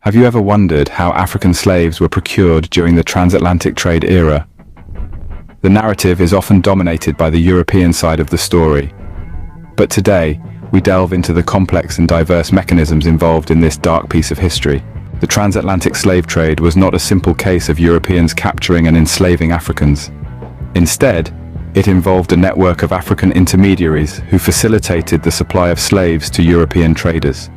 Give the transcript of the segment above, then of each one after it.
Have you ever wondered how African slaves were procured during the transatlantic trade era? The narrative is often dominated by the European side of the story. But today, we delve into the complex and diverse mechanisms involved in this dark piece of history. The transatlantic slave trade was not a simple case of Europeans capturing and enslaving Africans. Instead, it involved a network of African intermediaries who facilitated the supply of slaves to European traders.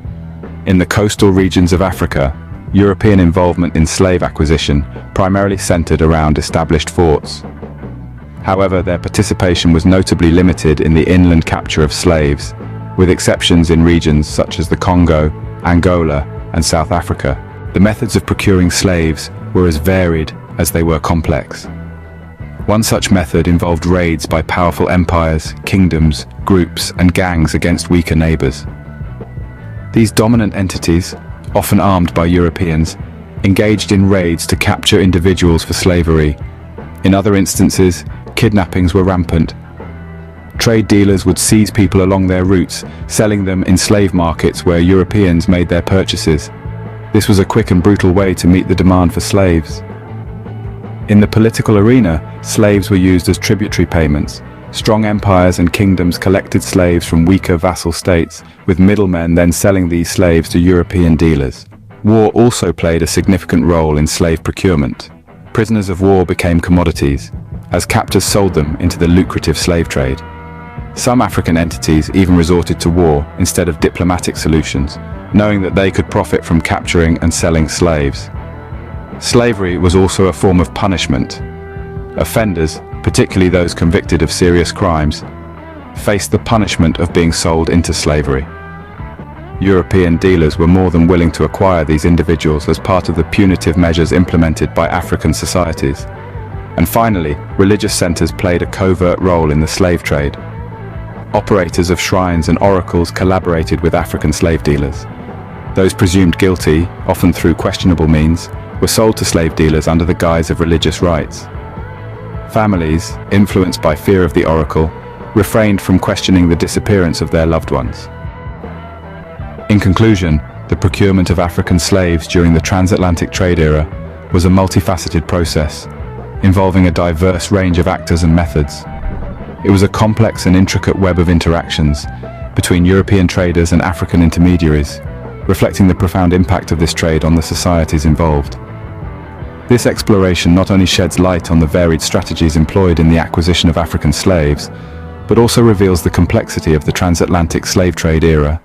In the coastal regions of Africa, European involvement in slave acquisition primarily centered around established forts. However, their participation was notably limited in the inland capture of slaves, with exceptions in regions such as the Congo, Angola, and South Africa. The methods of procuring slaves were as varied as they were complex. One such method involved raids by powerful empires, kingdoms, groups, and gangs against weaker neighbors. These dominant entities, often armed by Europeans, engaged in raids to capture individuals for slavery. In other instances, kidnappings were rampant. Trade dealers would seize people along their routes, selling them in slave markets where Europeans made their purchases. This was a quick and brutal way to meet the demand for slaves. In the political arena, slaves were used as tributary payments. Strong empires and kingdoms collected slaves from weaker vassal states, with middlemen then selling these slaves to European dealers. War also played a significant role in slave procurement. Prisoners of war became commodities, as captors sold them into the lucrative slave trade. Some African entities even resorted to war instead of diplomatic solutions, knowing that they could profit from capturing and selling slaves. Slavery was also a form of punishment. Offenders, particularly those convicted of serious crimes, faced the punishment of being sold into slavery. European dealers were more than willing to acquire these individuals as part of the punitive measures implemented by African societies. And finally, religious centers played a covert role in the slave trade. Operators of shrines and oracles collaborated with African slave dealers. Those presumed guilty, often through questionable means, were sold to slave dealers under the guise of religious rites. Families, influenced by fear of the oracle, refrained from questioning the disappearance of their loved ones. In conclusion, the procurement of African slaves during the transatlantic trade era was a multifaceted process, involving a diverse range of actors and methods. It was a complex and intricate web of interactions between European traders and African intermediaries, reflecting the profound impact of this trade on the societies involved. This exploration not only sheds light on the varied strategies employed in the acquisition of African slaves, but also reveals the complexity of the transatlantic slave trade era